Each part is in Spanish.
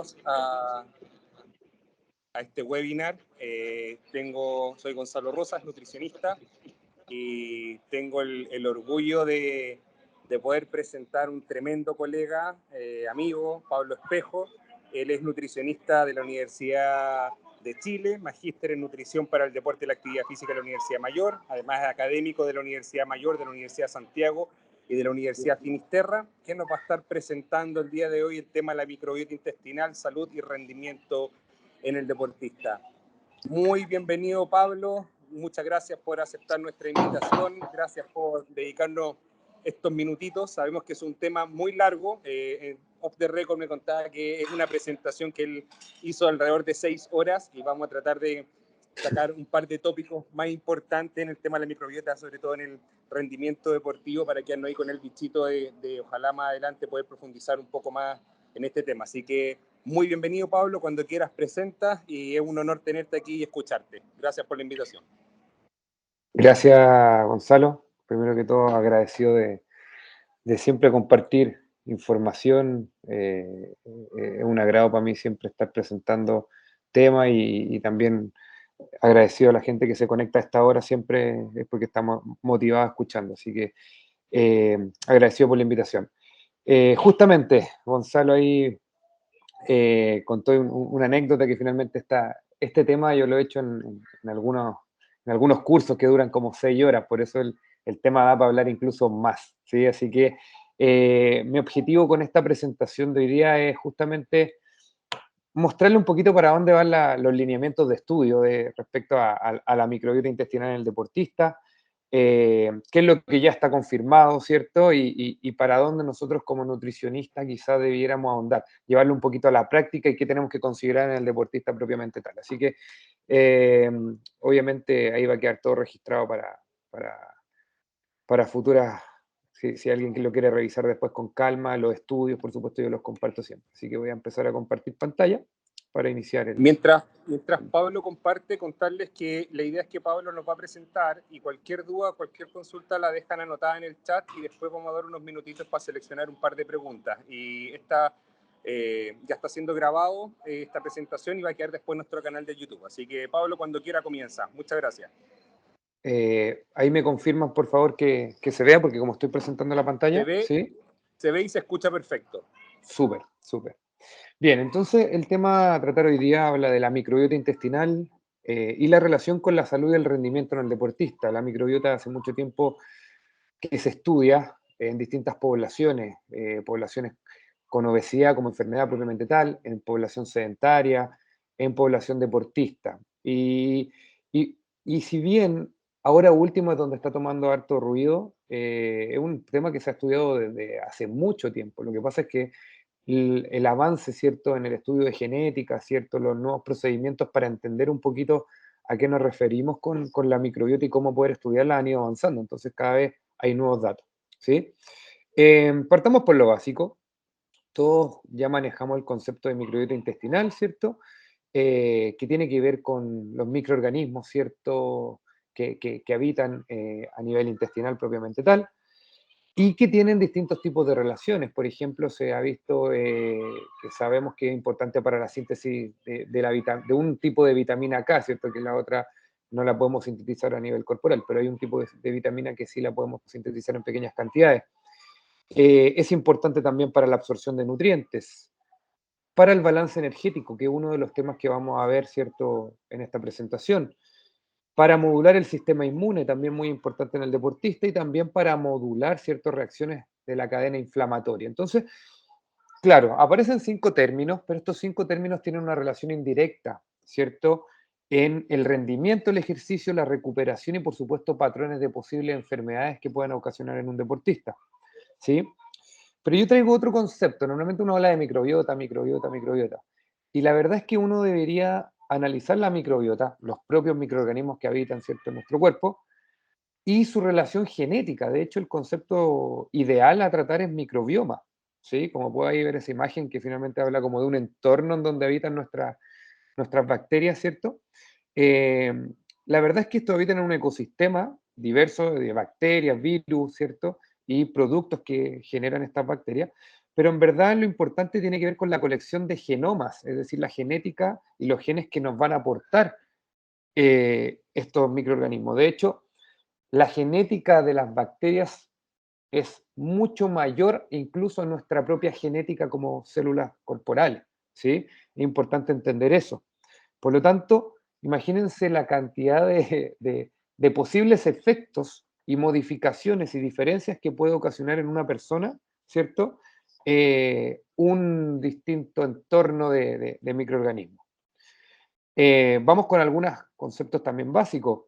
bienvenidos a este webinar. Soy Gonzalo Rosas, nutricionista, y tengo el orgullo de poder presentar un tremendo colega, amigo, Pablo Espejo. Él es nutricionista de la Universidad de Chile, magíster en nutrición para el deporte y la actividad física de la Universidad Mayor, además es académico de la Universidad Mayor, de la Universidad de Santiago y de la Universidad Finisterra, que nos va a estar presentando el día de hoy el tema de la microbiota intestinal, salud y rendimiento en el deportista. Muy bienvenido, Pablo. Muchas gracias por aceptar nuestra invitación. Gracias por dedicarnos estos minutitos. Sabemos que es un tema muy largo. Off the record me contaba que es una presentación que él hizo alrededor de 6 horas y vamos a tratar de sacar un par de tópicos más importantes en el tema de la microbiota, sobre todo en el rendimiento deportivo, para que no hay con el bichito de ojalá más adelante poder profundizar un poco más en este tema. Así que muy bienvenido, Pablo, cuando quieras presentas y es un honor tenerte aquí y escucharte. Gracias por la invitación. Gracias, Gonzalo. Primero que todo, agradecido de siempre compartir información. Es un agrado para mí siempre estar presentando temas y también agradecido a la gente que se conecta a esta hora, siempre es porque estamos motivados escuchando. Así que agradecido por la invitación. Justamente, Gonzalo ahí contó una anécdota que finalmente este tema yo lo he hecho en algunos cursos que duran como 6 horas, por eso el tema da para hablar incluso más, ¿sí? Así que mi objetivo con esta presentación de hoy día es justamente mostrarle un poquito para dónde van los lineamientos de estudio respecto a la microbiota intestinal en el deportista, qué es lo que ya está confirmado, ¿cierto? Y para dónde nosotros como nutricionistas quizás debiéramos ahondar, llevarlo un poquito a la práctica y qué tenemos que considerar en el deportista propiamente tal. Así que, obviamente, ahí va a quedar todo registrado para futuras, si alguien que lo quiere revisar después con calma, los estudios, por supuesto, yo los comparto siempre. Así que voy a empezar a compartir pantalla para iniciar Mientras Pablo comparte, contarles que la idea es que Pablo nos va a presentar y cualquier duda, cualquier consulta la dejan anotada en el chat y después vamos a dar unos minutitos para seleccionar un par de preguntas. Y ya está siendo grabado esta presentación y va a quedar después en nuestro canal de YouTube. Así que Pablo, cuando quiera comienza. Muchas gracias. Ahí me confirman, por favor, que se vea, porque como estoy presentando la pantalla, ¿sí? Se ve y se escucha perfecto. Súper, súper. Bien, entonces el tema a tratar hoy día habla de la microbiota intestinal y la relación con la salud y el rendimiento en el deportista. La microbiota hace mucho tiempo que se estudia en distintas poblaciones, poblaciones con obesidad como enfermedad propiamente tal, en población sedentaria, en población deportista. Y si bien ahora último es donde está tomando harto ruido, es un tema que se ha estudiado desde hace mucho tiempo. Lo que pasa es que el avance, ¿cierto?, en el estudio de genética, ¿cierto?, los nuevos procedimientos para entender un poquito a qué nos referimos con la microbiota y cómo poder estudiarla han ido avanzando. Entonces, cada vez hay nuevos datos, ¿sí? Partamos por lo básico. Todos ya manejamos el concepto de microbiota intestinal, ¿cierto? Que tiene que ver con los microorganismos, ¿cierto?, que habitan a nivel intestinal propiamente tal y que tienen distintos tipos de relaciones. Por ejemplo, se ha visto que sabemos que es importante para la síntesis de un tipo de vitamina K, ¿cierto? Que la otra no la podemos sintetizar a nivel corporal, pero hay un tipo de vitamina que sí la podemos sintetizar en pequeñas cantidades. Es importante también para la absorción de nutrientes, para el balance energético, que es uno de los temas que vamos a ver, ¿cierto?, en esta presentación, para modular el sistema inmune, también muy importante en el deportista, y también para modular ciertas reacciones de la cadena inflamatoria. Entonces, claro, aparecen 5 términos, pero estos 5 términos tienen una relación indirecta, ¿cierto?, en el rendimiento del ejercicio, la recuperación y, por supuesto, patrones de posibles enfermedades que puedan ocasionar en un deportista, ¿sí? Pero yo traigo otro concepto. Normalmente uno habla de microbiota, microbiota, microbiota. Y la verdad es que uno debería analizar la microbiota, los propios microorganismos que habitan, ¿cierto?, en nuestro cuerpo, y su relación genética. De hecho, el concepto ideal a tratar es microbioma, ¿sí? Como puede ver esa imagen que finalmente habla como de un entorno en donde habitan nuestras bacterias, ¿cierto? Eh, la verdad es que estos habitan en un ecosistema diverso de bacterias, virus, ¿cierto?, y productos que generan estas bacterias, pero en verdad lo importante tiene que ver con la colección de genomas, es decir, la genética y los genes que nos van a aportar estos microorganismos. De hecho, la genética de las bacterias es mucho mayor incluso a nuestra propia genética como células corporales, ¿sí? Es importante entender eso. Por lo tanto, imagínense la cantidad de posibles efectos y modificaciones y diferencias que puede ocasionar en una persona, ¿cierto? Un distinto entorno de microorganismos. Vamos con algunos conceptos también básicos.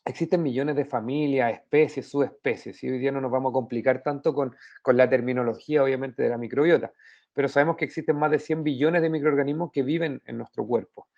Existen millones de familias, especies, subespecies, y hoy día no nos vamos a complicar tanto con la terminología, obviamente, de la microbiota, pero sabemos que existen más de 100 billones de microorganismos que viven en nuestro cuerpo.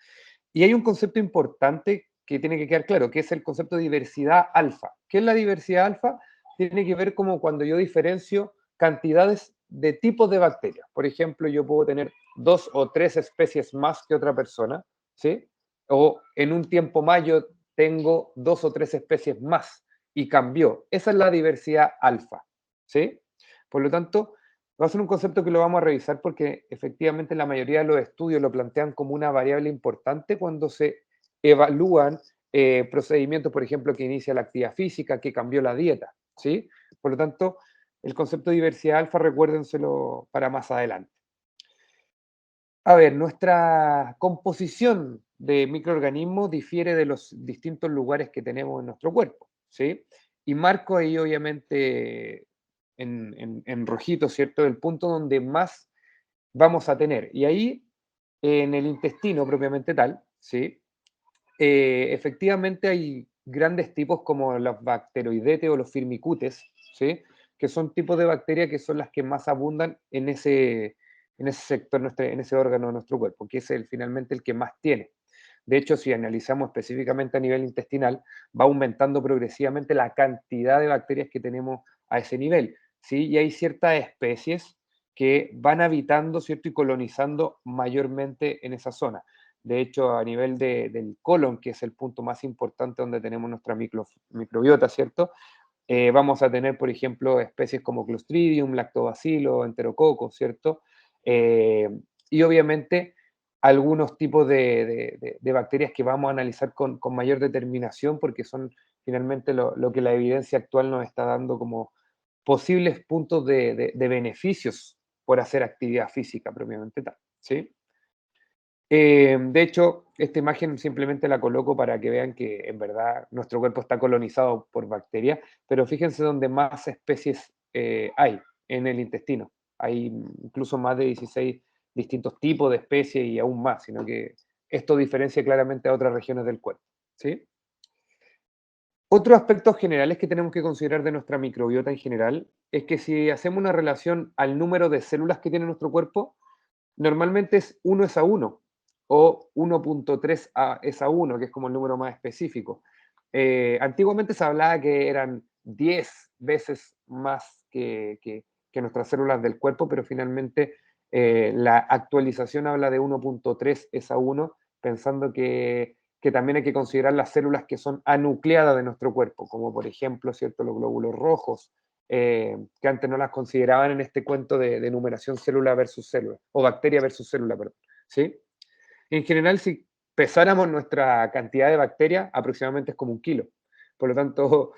Y hay un concepto importante que tiene que quedar claro, que es el concepto de diversidad alfa. ¿Qué es la diversidad alfa? Tiene que ver como cuando yo diferencio cantidades de tipos de bacterias. Por ejemplo, yo puedo tener 2 o 3 especies más que otra persona, ¿sí? O en un tiempo más yo tengo 2 o 3 especies más y cambió. Esa es la diversidad alfa, ¿sí? Por lo tanto, va a ser un concepto que lo vamos a revisar porque efectivamente la mayoría de los estudios lo plantean como una variable importante cuando se evalúan procedimientos, por ejemplo, que inicia la actividad física, que cambió la dieta, ¿sí? Por lo tanto, el concepto de diversidad alfa, recuérdenselo para más adelante. A ver, nuestra composición de microorganismos difiere de los distintos lugares que tenemos en nuestro cuerpo, ¿sí? Y marco ahí, obviamente, en rojito, ¿cierto? El punto donde más vamos a tener. Y ahí, en el intestino propiamente tal, ¿sí? Efectivamente hay grandes tipos como los bacteroidetes o los firmicutes, ¿sí? Que son tipos de bacterias que son las que más abundan en ese sector, en ese órgano de nuestro cuerpo, que es finalmente el que más tiene. De hecho, si analizamos específicamente a nivel intestinal, va aumentando progresivamente la cantidad de bacterias que tenemos a ese nivel, ¿sí? Y hay ciertas especies que van habitando, ¿cierto? Y colonizando mayormente en esa zona. De hecho, a nivel del colon, que es el punto más importante donde tenemos nuestra microbiota, ¿cierto? Vamos a tener, por ejemplo, especies como Clostridium, Lactobacillus, Enterococcus, ¿cierto? Eh, y obviamente algunos tipos de bacterias que vamos a analizar con mayor determinación porque son finalmente lo que la evidencia actual nos está dando como posibles puntos de beneficios por hacer actividad física propiamente tal, ¿sí? De hecho, esta imagen simplemente la coloco para que vean que en verdad nuestro cuerpo está colonizado por bacterias, pero fíjense donde más especies hay en el intestino. Hay incluso más de 16 distintos tipos de especies y aún más, sino que esto diferencia claramente a otras regiones del cuerpo, ¿sí? Otros aspectos generales que tenemos que considerar de nuestra microbiota en general es que si hacemos una relación al número de células que tiene nuestro cuerpo, normalmente es 1 es a 1 o 1.3 es a 1, que es como el número más específico. Antiguamente se hablaba que eran 10 veces más que nuestras células del cuerpo, pero finalmente la actualización habla de 1.3 es a 1, pensando que también hay que considerar las células que son anucleadas de nuestro cuerpo, como por ejemplo, ¿cierto?, los glóbulos rojos, que antes no las consideraban en este cuento de numeración célula versus célula, o bacteria versus célula, perdón, ¿sí? En general, si pesáramos nuestra cantidad de bacterias, aproximadamente es como 1 kilo. Por lo tanto,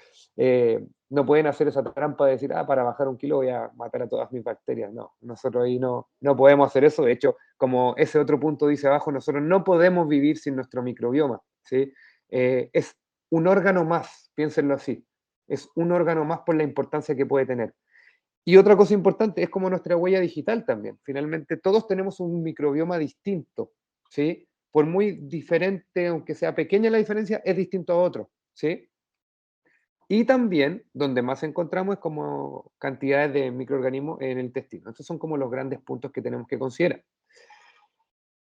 no pueden hacer esa trampa de decir, para bajar 1 kilo voy a matar a todas mis bacterias. No, nosotros ahí no podemos hacer eso. De hecho, como ese otro punto dice abajo, nosotros no podemos vivir sin nuestro microbioma, ¿sí? Es un órgano más, piénsenlo así. Es un órgano más por la importancia que puede tener. Y otra cosa importante es como nuestra huella digital también. Finalmente, todos tenemos un microbioma distinto, ¿sí? Por muy diferente, aunque sea pequeña la diferencia, es distinto a otro, ¿sí? Y también, donde más encontramos es como cantidades de microorganismos en el intestino. Estos son como los grandes puntos que tenemos que considerar.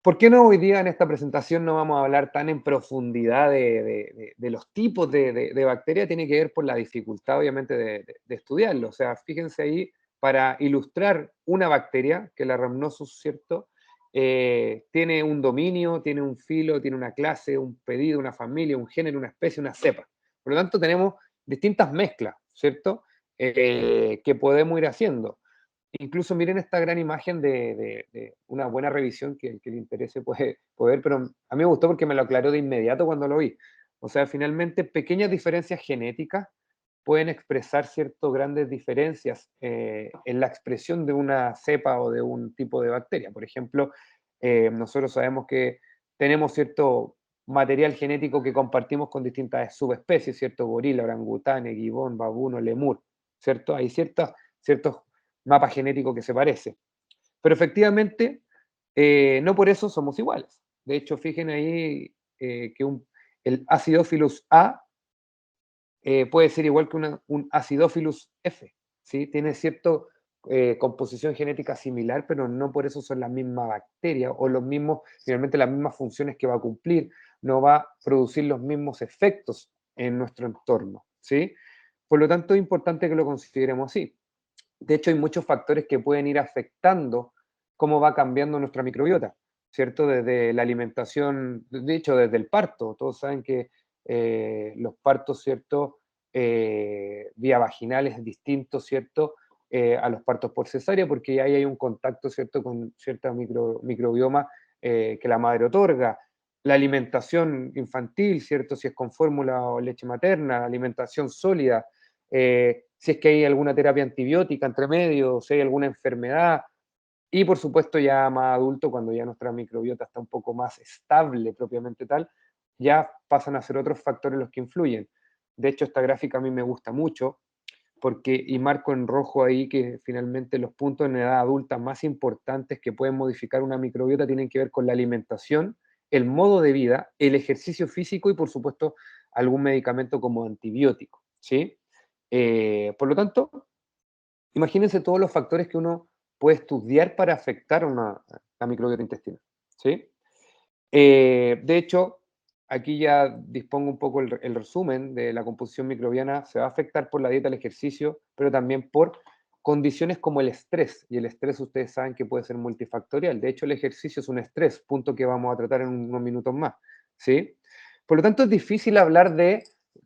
¿Por qué no hoy día en esta presentación no vamos a hablar tan en profundidad de los tipos de bacterias? Tiene que ver por la dificultad, obviamente, de estudiarlo. O sea, fíjense ahí, para ilustrar una bacteria, que la Rhamnosus, ¿cierto? Tiene un dominio, tiene un filo, tiene una clase, un pedido, una familia, un género, una especie, una cepa. Por lo tanto, tenemos distintas mezclas, ¿cierto? Que podemos ir haciendo. incluso miren esta gran imagen de una buena revisión que el que le interese puede ver, pero a mí me gustó porque me lo aclaró de inmediato cuando lo vi. O sea, finalmente pequeñas diferencias genéticas pueden expresar ciertas grandes diferencias en la expresión de una cepa o de un tipo de bacteria. Por ejemplo, nosotros sabemos que tenemos cierto material genético que compartimos con distintas subespecies, ¿cierto? Gorila, orangután, gibón, babuno, lemur, ¿cierto? Hay ciertos mapa genético que se parece. Pero efectivamente, no por eso somos iguales. De hecho, fíjense ahí que el Acidophilus A puede ser igual que un Acidophilus F, ¿sí? Tiene cierta composición genética similar, pero no por eso son la misma bacteria o los mismos, finalmente las mismas funciones que va a cumplir, no va a producir los mismos efectos en nuestro entorno, ¿sí? Por lo tanto, es importante que lo consideremos así. De hecho, hay muchos factores que pueden ir afectando cómo va cambiando nuestra microbiota, ¿cierto? Desde la alimentación, de hecho, desde el parto. Todos saben que los partos, ¿cierto? Vía vaginal es distinto, ¿cierto? A los partos por cesárea, porque ahí hay un contacto, ¿cierto? Con cierta microbioma que la madre otorga. La alimentación infantil, ¿cierto? Si es con fórmula o leche materna, alimentación sólida, si es que hay alguna terapia antibiótica entre medio, si hay alguna enfermedad, y por supuesto ya más adulto, cuando ya nuestra microbiota está un poco más estable propiamente tal, ya pasan a ser otros factores los que influyen. De hecho, esta gráfica a mí me gusta mucho, porque, y marco en rojo ahí que finalmente los puntos en edad adulta más importantes que pueden modificar una microbiota tienen que ver con la alimentación, el modo de vida, el ejercicio físico y por supuesto algún medicamento como antibiótico, ¿sí? Por lo tanto, imagínense todos los factores que uno puede estudiar para afectar la microbiota intestinal, ¿sí? De hecho, aquí ya dispongo un poco el resumen de la composición microbiana. Se va a afectar por la dieta, el ejercicio, pero también por condiciones como el estrés. Y el estrés ustedes saben que puede ser multifactorial. De hecho, el ejercicio es un estrés, punto que vamos a tratar en unos minutos más, ¿sí? Por lo tanto, es difícil hablar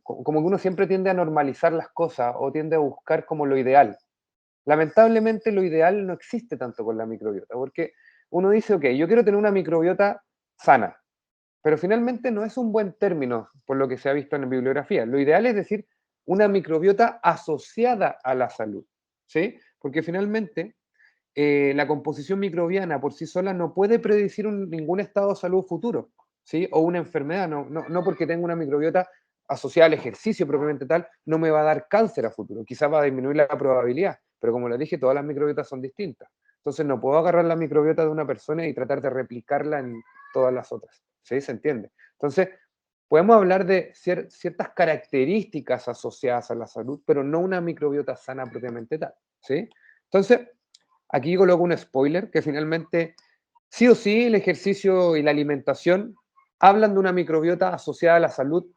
como que uno siempre tiende a normalizar las cosas o tiende a buscar como lo ideal. Lamentablemente lo ideal no existe tanto con la microbiota, porque uno dice, ok, yo quiero tener una microbiota sana, pero finalmente no es un buen término por lo que se ha visto en la bibliografía. Lo ideal es decir una microbiota asociada a la salud, ¿sí? Porque finalmente la composición microbiana por sí sola no puede predecir ningún estado de salud futuro, ¿sí? O una enfermedad, no porque tenga una microbiota asociada al ejercicio propiamente tal, no me va a dar cáncer a futuro, quizás va a disminuir la probabilidad, pero como les dije, todas las microbiotas son distintas. Entonces no puedo agarrar la microbiota de una persona y tratar de replicarla en todas las otras, ¿sí? ¿Se entiende? Entonces, podemos hablar de ciertas características asociadas a la salud, pero no una microbiota sana propiamente tal, ¿sí? Entonces, aquí coloco un spoiler que finalmente, sí o sí, el ejercicio y la alimentación hablan de una microbiota asociada a la salud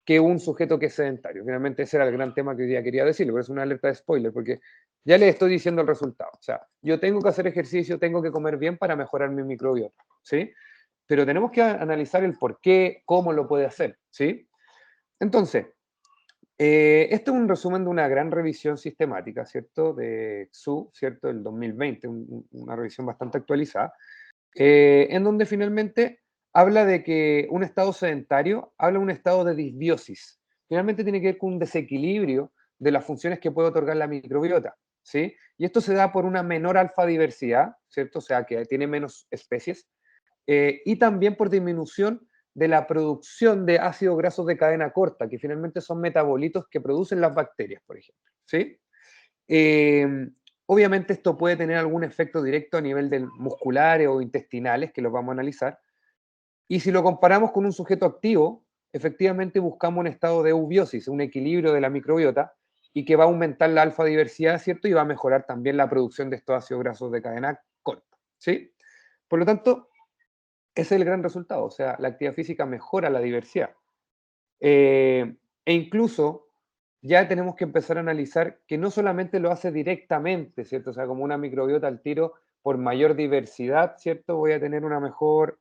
que un sujeto que es sedentario. Finalmente ese era el gran tema que hoy día quería decirlo, pero es una alerta de spoiler, porque ya les estoy diciendo el resultado. O sea, yo tengo que hacer ejercicio, tengo que comer bien para mejorar mi microbiota, ¿sí? Pero tenemos que analizar el por qué, cómo lo puede hacer, ¿sí? Entonces, este es un resumen de una gran revisión sistemática, ¿cierto? De XU, ¿cierto? Del 2020, una revisión bastante actualizada, en donde finalmente habla de que un estado sedentario habla de un estado de disbiosis. Finalmente tiene que ver con un desequilibrio de las funciones que puede otorgar la microbiota, ¿sí? Y esto se da por una menor alfa diversidad, ¿cierto? O sea, que tiene menos especies, y también por disminución de la producción de ácidos grasos de cadena corta, que finalmente son metabolitos que producen las bacterias, por ejemplo, ¿sí? Eh, Obviamente esto puede tener algún efecto directo a nivel de musculares o intestinales, que los vamos a analizar. Y si lo comparamos con un sujeto activo, efectivamente buscamos un estado de eubiosis, un equilibrio de la microbiota, y que va a aumentar la alfa diversidad, ¿cierto? Y va a mejorar también la producción de estos ácidos grasos de cadena corta, ¿sí? Por lo tanto, ese es el gran resultado, o sea, la actividad física mejora la diversidad. E incluso ya tenemos que empezar a analizar que no solamente lo hace directamente, ¿cierto? O sea, como una microbiota al tiro, por mayor diversidad, ¿cierto? Voy a tener una mejor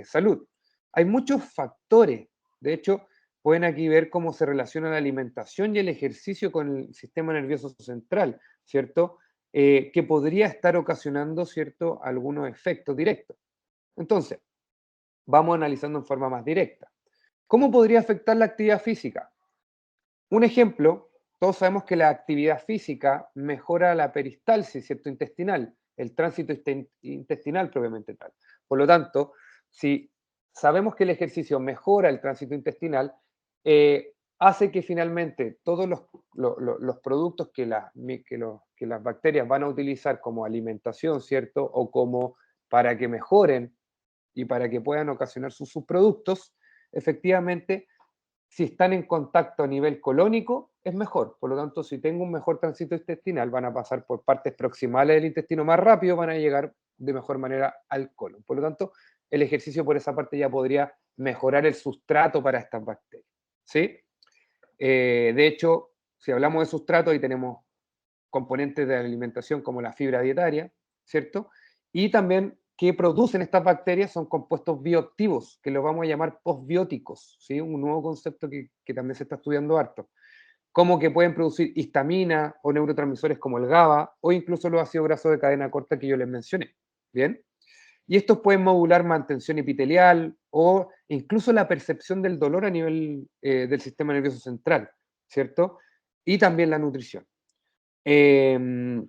salud. Hay muchos factores. De hecho, pueden aquí ver cómo se relaciona la alimentación y el ejercicio con el sistema nervioso central, ¿cierto? que podría estar ocasionando, ¿cierto?, algunos efectos directos. Entonces, vamos analizando en forma más directa. ¿Cómo podría afectar la actividad física? Un ejemplo, todos sabemos que la actividad física mejora la peristalsis, ¿cierto?, intestinal, el tránsito intestinal propiamente tal. Por lo tanto, si sabemos que el ejercicio mejora el tránsito intestinal, hace que finalmente todos los productos que las bacterias van a utilizar como alimentación, ¿cierto?, o como para que mejoren y para que puedan ocasionar sus subproductos, efectivamente si están en contacto a nivel colónico, es mejor. Por lo tanto, si tengo un mejor tránsito intestinal, van a pasar por partes proximales del intestino más rápido, van a llegar de mejor manera al colon. Por lo tanto, el ejercicio por esa parte ya podría mejorar el sustrato para estas bacterias. ¿Sí? De hecho, si hablamos de sustrato, ahí tenemos componentes de la alimentación como la fibra dietaria, ¿cierto? Y también que producen estas bacterias son compuestos bioactivos, que los vamos a llamar postbióticos, ¿sí? Un nuevo concepto que también se está estudiando harto. Como que pueden producir histamina o neurotransmisores como el GABA o incluso los ácidos grasos de cadena corta que yo les mencioné. ¿Bien? Y estos pueden modular mantención epitelial o incluso la percepción del dolor a nivel del sistema nervioso central, ¿cierto? Y también la nutrición. Em,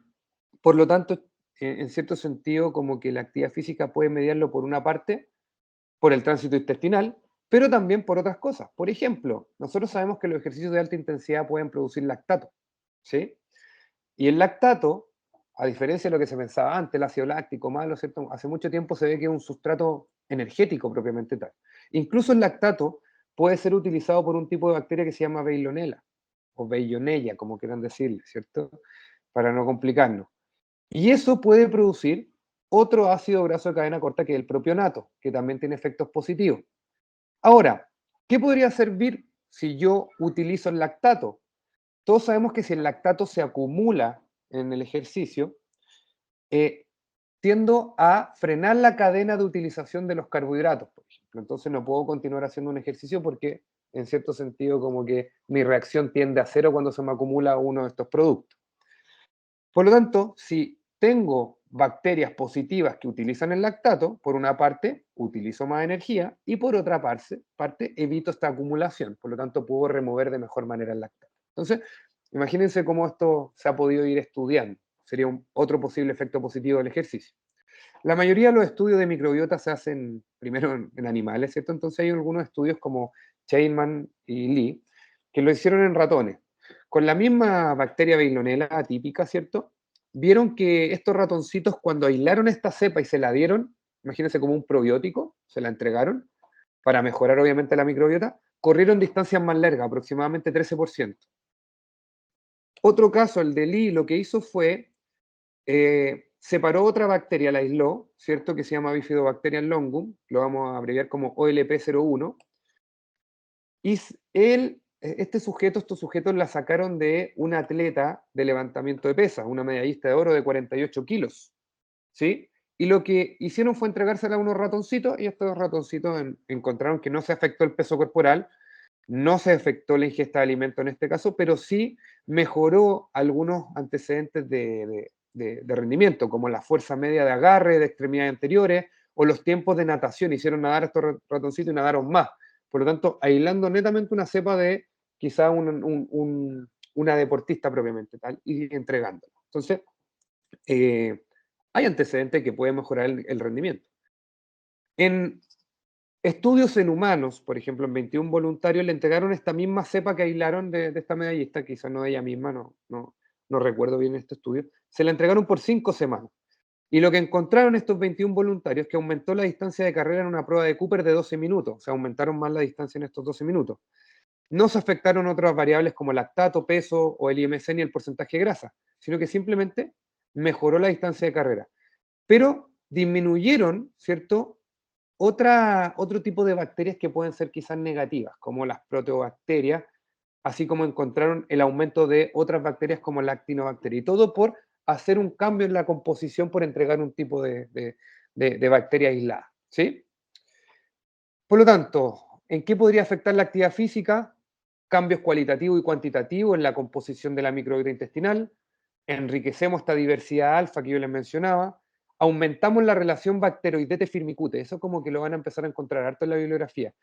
por lo tanto, en cierto sentido, como que la actividad física puede mediarlo por una parte, por el tránsito intestinal, pero también por otras cosas. Por ejemplo, nosotros sabemos que los ejercicios de alta intensidad pueden producir lactato, ¿sí? Y el lactato, a diferencia de lo que se pensaba antes, el ácido láctico malo, ¿cierto? Hace mucho tiempo se ve que es un sustrato energético propiamente tal. Incluso el lactato puede ser utilizado por un tipo de bacteria que se llama Veillonella, o Veillonella, como quieran decirle, ¿cierto? Para no complicarnos. Y eso puede producir otro ácido graso de cadena corta que es el propionato, que también tiene efectos positivos. Ahora, ¿qué podría servir si yo utilizo el lactato? Todos sabemos que si el lactato se acumula en el ejercicio, eh, tiendo a frenar la cadena de utilización de los carbohidratos, por ejemplo. Entonces no puedo continuar haciendo un ejercicio porque, en cierto sentido, como que mi reacción tiende a cero cuando se me acumula uno de estos productos. Por lo tanto, si tengo bacterias positivas que utilizan el lactato, por una parte, utilizo más energía y por otra parte evito esta acumulación. Por lo tanto, puedo remover de mejor manera el lactato. Entonces, imagínense cómo esto se ha podido ir estudiando. Sería otro posible efecto positivo del ejercicio. La mayoría de los estudios de microbiota se hacen primero en animales, ¿cierto? Entonces hay algunos estudios como Chainman y Lee que lo hicieron en ratones. Con la misma bacteria Veillonella atípica, ¿cierto? Vieron que estos ratoncitos cuando aislaron esta cepa y se la dieron, imagínense como un probiótico, se la entregaron para mejorar obviamente la microbiota, corrieron distancias más largas, aproximadamente 13%. Otro caso, el de Lee, lo que hizo fue separó otra bacteria, la aisló, ¿cierto? Que se llama Bifidobacterium longum, lo vamos a abreviar como OLP01, y estos sujetos la sacaron de un atleta de levantamiento de pesas, una medallista de oro de 48 kilos, ¿sí? Y lo que hicieron fue entregársela a unos ratoncitos y estos ratoncitos encontraron que no se afectó el peso corporal, no se afectó la ingesta de alimento en este caso, pero sí mejoró algunos antecedentes de rendimiento, como la fuerza media de agarre de extremidades anteriores o los tiempos de natación. Hicieron nadar a estos ratoncitos y nadaron más. Por lo tanto, aislando netamente una cepa de quizá una deportista propiamente tal y entregándola. Entonces, hay antecedentes que pueden mejorar el rendimiento. En estudios en humanos, por ejemplo, en 21 voluntarios le entregaron esta misma cepa que aislaron de esta medallista, quizás no ella misma, no recuerdo bien este estudio, se la entregaron por 5 semanas. Y lo que encontraron estos 21 voluntarios es que aumentó la distancia de carrera en una prueba de Cooper de 12 minutos, o sea, aumentaron más la distancia en estos 12 minutos. No se afectaron otras variables como lactato, peso o el IMC ni el porcentaje de grasa, sino que simplemente mejoró la distancia de carrera. Pero disminuyeron, ¿cierto? Otro tipo de bacterias que pueden ser quizás negativas, como las proteobacterias, así como encontraron el aumento de otras bacterias como la actinobacteria. Y todo por hacer un cambio en la composición, por entregar un tipo de bacteria aislada. ¿Sí? Por lo tanto, ¿en qué podría afectar la actividad física? Cambios cualitativos y cuantitativos en la composición de la microbiota intestinal, enriquecemos esta diversidad alfa que yo les mencionaba, aumentamos la relación bacteroidete-firmicute, eso como que lo van a empezar a encontrar harto en la bibliografía.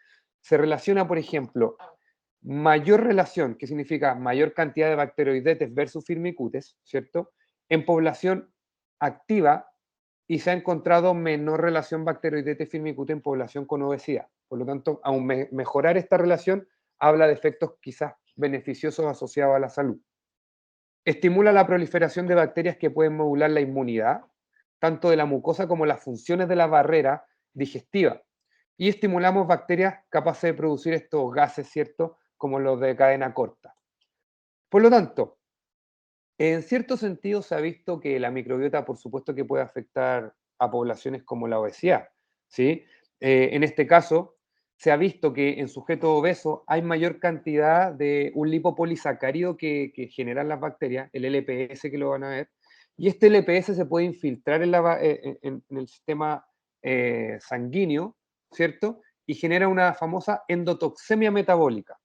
Se relaciona, por ejemplo, mayor relación, que significa mayor cantidad de bacteroidetes versus firmicutes, ¿cierto? En población activa, y se ha encontrado menor relación bacteroidete-firmicute en población con obesidad. Por lo tanto, aún mejorar esta relación habla de efectos quizás beneficiosos asociados a la salud. Estimula la proliferación de bacterias que pueden modular la inmunidad, tanto de la mucosa como las funciones de la barrera digestiva. Y estimulamos bacterias capaces de producir estos gases, ¿cierto? Como los de cadena corta. Por lo tanto, en cierto sentido se ha visto que la microbiota, por supuesto que puede afectar a poblaciones como la obesidad, ¿sí? En este caso, se ha visto que en sujetos obesos hay mayor cantidad de un lipopolisacárido que generan las bacterias, el LPS que lo van a ver, y este LPS se puede infiltrar en el sistema sanguíneo, ¿cierto? Y genera una famosa endotoxemia metabólica,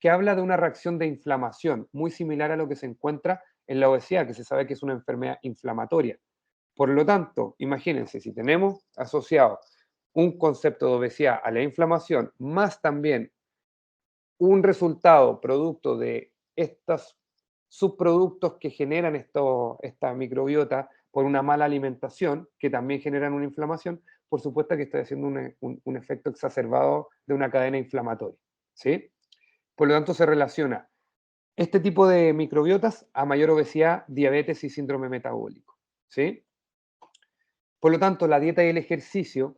que habla de una reacción de inflamación muy similar a lo que se encuentra en la obesidad, que se sabe que es una enfermedad inflamatoria. Por lo tanto, imagínense, si tenemos asociado un concepto de obesidad a la inflamación, más también un resultado producto de estos subproductos que generan esta microbiota por una mala alimentación, que también generan una inflamación, por supuesto que está haciendo un efecto exacerbado de una cadena inflamatoria, ¿sí? Por lo tanto, se relaciona este tipo de microbiotas a mayor obesidad, diabetes y síndrome metabólico, ¿sí? Por lo tanto, la dieta y el ejercicio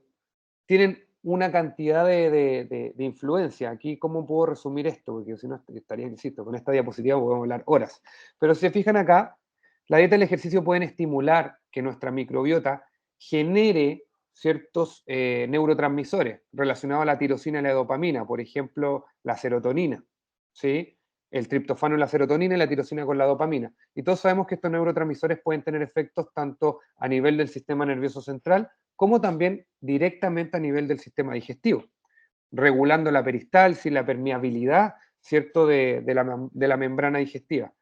tienen una cantidad de influencia. Aquí, ¿cómo puedo resumir esto? Porque si no, estaría, insisto, con esta diapositiva podemos hablar horas. Pero si se fijan acá, la dieta y el ejercicio pueden estimular que nuestra microbiota genere ciertos neurotransmisores relacionados a la tirosina y la dopamina, por ejemplo, la serotonina, ¿sí? El triptofano y la serotonina y la tirosina con la dopamina. Y todos sabemos que estos neurotransmisores pueden tener efectos tanto a nivel del sistema nervioso central como también directamente a nivel del sistema digestivo, regulando la peristalsis, la permeabilidad, ¿cierto?, de la membrana digestiva.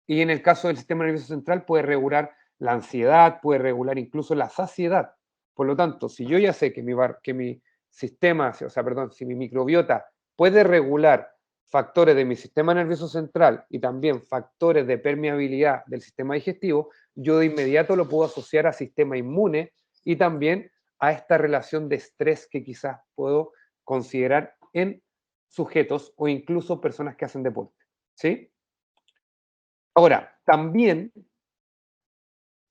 Y en el caso del sistema nervioso central puede regular la ansiedad, puede regular incluso la saciedad. Por lo tanto, si yo ya sé que mi sistema, o sea, perdón, si mi microbiota puede regular factores de mi sistema nervioso central y también factores de permeabilidad del sistema digestivo, yo de inmediato lo puedo asociar a sistema inmune y también a esta relación de estrés que quizás puedo considerar en sujetos o incluso personas que hacen deporte. ¿Sí? Ahora, también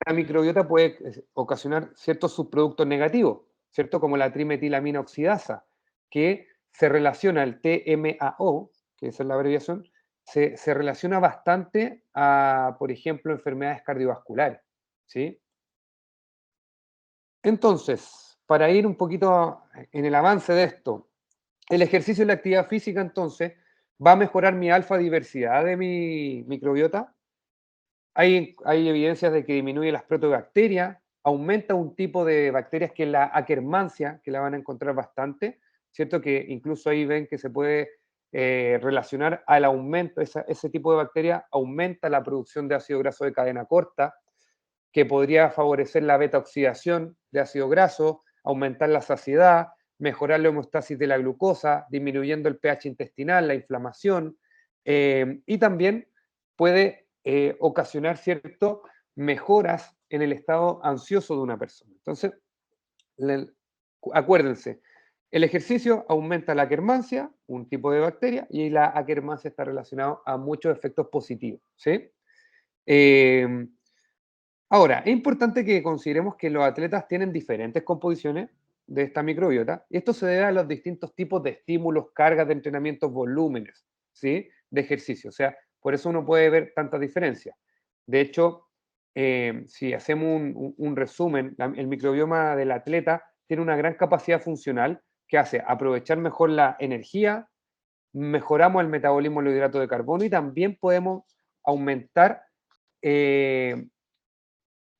la microbiota puede ocasionar ciertos subproductos negativos, ¿cierto? Como la trimetilamina oxidasa, que se relaciona el TMAO, que esa es la abreviación, se relaciona bastante a, por ejemplo, enfermedades cardiovasculares, ¿sí? Entonces, para ir un poquito en el avance de esto, el ejercicio y la actividad física, entonces, va a mejorar mi alfa diversidad de mi microbiota. Hay evidencias de que disminuye las protobacterias, aumenta un tipo de bacterias que es la Akkermansia, que la van a encontrar bastante, ¿cierto? Que incluso ahí ven que se puede relacionar al aumento, ese tipo de bacteria aumenta la producción de ácido graso de cadena corta, que podría favorecer la beta-oxidación de ácido graso, aumentar la saciedad, mejorar la homeostasis de la glucosa, disminuyendo el pH intestinal, la inflamación, y también puede ocasionar ciertas mejoras en el estado ansioso de una persona. Entonces, le- acuérdense, el ejercicio aumenta la Akkermansia, un tipo de bacteria, y la Akkermansia está relacionado a muchos efectos positivos, ¿sí? Eh, Ahora, es importante que consideremos que los atletas tienen diferentes composiciones de esta microbiota, y esto se debe a los distintos tipos de estímulos, cargas de entrenamientos, volúmenes, ¿sí? De ejercicio. O sea, por eso uno puede ver tantas diferencias. De hecho, si hacemos un resumen, el microbioma del atleta tiene una gran capacidad funcional que hace aprovechar mejor la energía, mejoramos el metabolismo del hidrato de carbono y también podemos aumentar eh,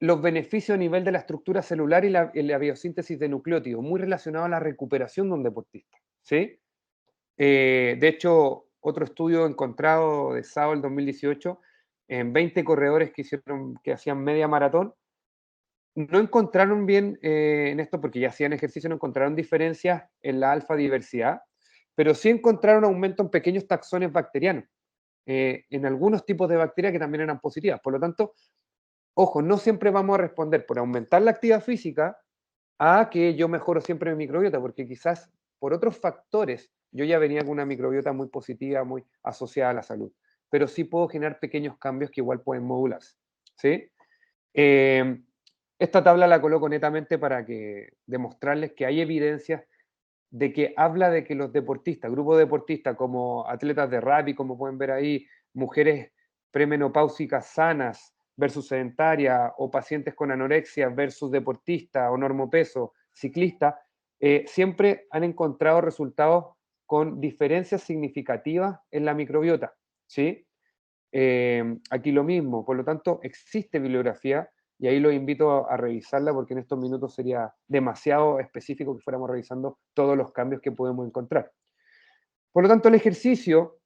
los beneficios a nivel de la estructura celular y la biosíntesis de nucleótidos, muy relacionado a la recuperación de un deportista, ¿sí? De hecho, otro estudio encontrado de SAO el 2018 en 20 corredores que hacían media maratón, no encontraron bien en esto, porque ya hacían ejercicio, no encontraron diferencias en la alfa diversidad, pero sí encontraron aumento en pequeños taxones bacterianos, en algunos tipos de bacterias que también eran positivas. Por lo tanto, ojo, no siempre vamos a responder por aumentar la actividad física a que yo mejoro siempre mi microbiota, porque quizás por otros factores yo ya venía con una microbiota muy positiva, muy asociada a la salud. Pero sí puedo generar pequeños cambios que igual pueden modularse. ¿Sí? Eh, Esta tabla la coloco netamente para demostrarles que hay evidencias de que habla de que los deportistas, grupos deportistas como atletas de rugby, como pueden ver ahí, mujeres premenopáusicas sanas versus sedentarias, o pacientes con anorexia versus deportistas o normopeso, ciclistas, siempre han encontrado resultados con diferencias significativas en la microbiota, ¿sí? Aquí lo mismo, por lo tanto, existe bibliografía y ahí los invito a revisarla porque en estos minutos sería demasiado específico que fuéramos revisando todos los cambios que podemos encontrar. Por lo tanto, el ejercicio